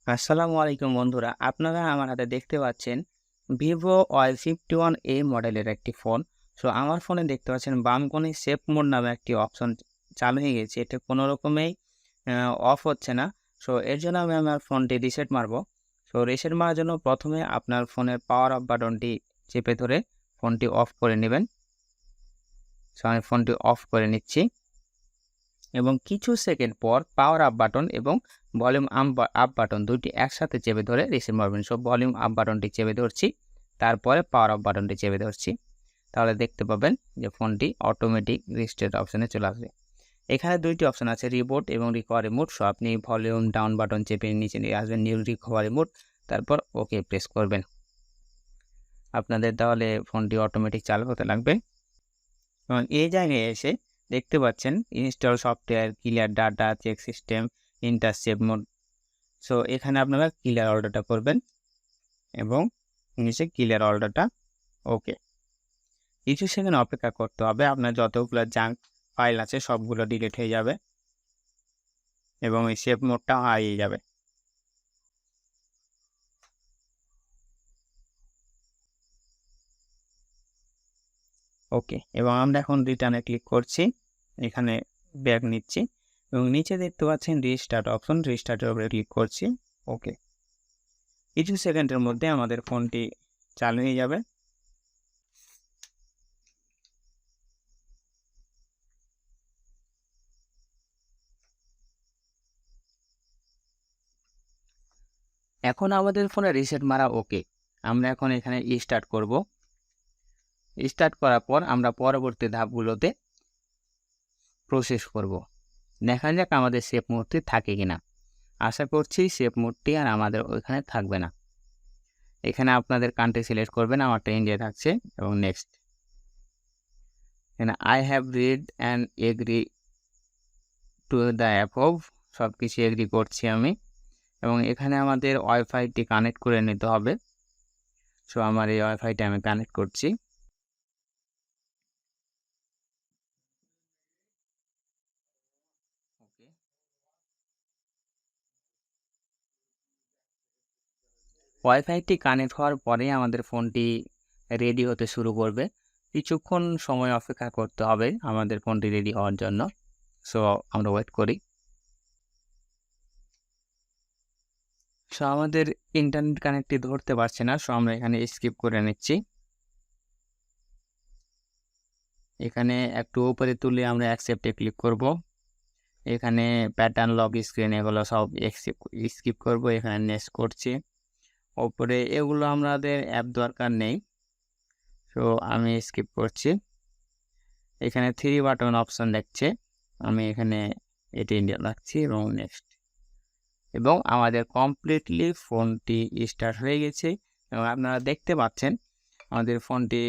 আসসালামু আলাইকুম বন্ধুরা, আপনারা আমার হাতে দেখতে পাচ্ছেন ভিভো Y51A মডেলের একটি ফোন। আমার ফোনে দেখতে পাচ্ছেন বাম কোণে সেভ মোড নামে একটি অপশন চালু হয়ে গেছে। এটা কোনো রকমেই অফ হচ্ছে না। এর জন্য আমি আমার ফোনটি রিসেট মারবো। রিসেট মারার জন্য প্রথমে আপনার ফোনের পাওয়ার অফ বাটনটি চেপে ধরে ফোনটি অফ করে নেবেন। আমি ফোনটি অফ করে নিচ্ছি এবং কিছু সেকেন্ড পর পাওয়ার আপ বাটন এবং ভলিউম আপ বাটন দুইটি একসাথে চেপে ধরে রিসেট মারবেন। ভলিউম আপ বাটনটি চেপে ধরছি, তারপরে পাওয়ার আপ বাটনটি চেপে ধরছি। তাহলে দেখতে পাবেন যে ফোনটি অটোমেটিক রিস্টার্ট অপশনে চলে আসবে। এখানে দুইটি অপশন আছে, রিবোট এবং রিকভারি মোড। আপনি ভলিউম ডাউন বাটন চেপে নিচে নিয়ে আসবেন, নিউ রিকভারি মোড, তারপর ওকে প্রেস করবেন। আপনাদের তাহলে ফোনটি অটোমেটিক চালু হতে লাগবে এবং এই জায়গায় এসে দেখতে পাচ্ছেন install software, clear data, check system, ইন্টারসেভ মোড। এখানে আপনারা ক্লিয়ার অর্ডারটা করবেন এবং নিচে ক্লিয়ার অর্ডারটা ওকে। কিছু সেকেন্ড অপেক্ষা করতে হবে, আপনার যতগুলো জাঙ্ক ফাইল আছে সবগুলো ডিলিট হয়ে যাবে এবং এই সেভ মোডটা হারিয়ে যাবে। ওকে, এবং আমরা এখন রিটার্নে ক্লিক করছি, এখানে ব্যাক নিচ্ছি এবং নিচে দেখতে পাচ্ছেন রিস্টার্ট অপশন, রিস্টার্টের উপরে ক্লিক করছি। ওকে, কিছু সেকেন্ডের মধ্যে আমাদের ফোনটি চালু হয়ে যাবে। এখন আমাদের ফোনে রিসেট মারা ওকে। আমরা এখন এখানে স্টার্ট করব। স্টার্ট করার পর আমরা পরবর্তী ধাপগুলোতে প্রসেস করব। দেখা যাক আমাদের সেভ মোডটি থাকে কিনা। আশা করছি সেভ মোডটি আর আমাদের ওইখানে থাকবে না। এখানে আপনাদের কান্ট্রি সিলেক্ট করবেন, আমারটা ইন্ডিয়া থাকছে এবং নেক্সট। এখানে I have read and agree to the above, সব কিছু এগ্রি করছি আমি এবং এখানে আমাদের ওয়াইফাইটি কানেক্ট করে নিতে হবে। আমার এই ওয়াইফাইটা আমি কানেক্ট করছি। ওকে, ওয়াইফাইটি কানেক্ট হওয়ার পরে আমাদের ফোনটি রেডি হতে শুরু করবে। কিছুক্ষণ সময় অপেক্ষা করতে হবে আমাদের ফোনটি রেডি হওয়ার জন্য। আমরা ওয়েট করি। আমাদের ইন্টারনেট কানেক্টটি ধরতে পারছে না, আমরা এখানে স্কিপ করে নিচ্ছি। এখানে একটু উপরে তুলে আমরা অ্যাকসেপ্টে ক্লিক করব। এখানে প্যাটার্ন লক স্ক্রিন এগুলো সব স্কিপ করব। এখানে নেক্সট করছি। ওপরে এগুলো আমাদের অ্যাপ দরকার নেই, আমি স্কিপ করছি। এখানে 3 বাটন অপশন দেখছে, আমি এখানে এটি ইন্ডিয়া রাখছি এবং নেক্সট। এবং আমাদের কমপ্লিটলি ফোনটি স্টার্ট হয়ে গেছে এবং আপনারা দেখতে পাচ্ছেন আমাদের ফোনটি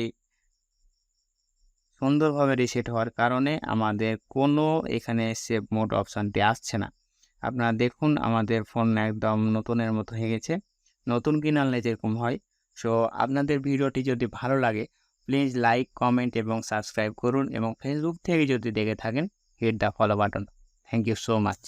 সুন্দরভাবে রিসেট হওয়ার কারণে আমাদের কোনো এখানে সেভ মোড অপশানটি আসছে না। আপনারা দেখুন আমাদের ফোন একদম নতুনের মতো হয়ে গেছে। নতুন কিনলে যেরকম হয়। আপনাদের ভিডিওটি যদি ভালো লাগে প্লিজ লাইক, কমেন্ট এবং সাবস্ক্রাইব করুন এবং ফেসবুক থেকে যদি দেখে থাকেন hit the follow button. Thank you so much.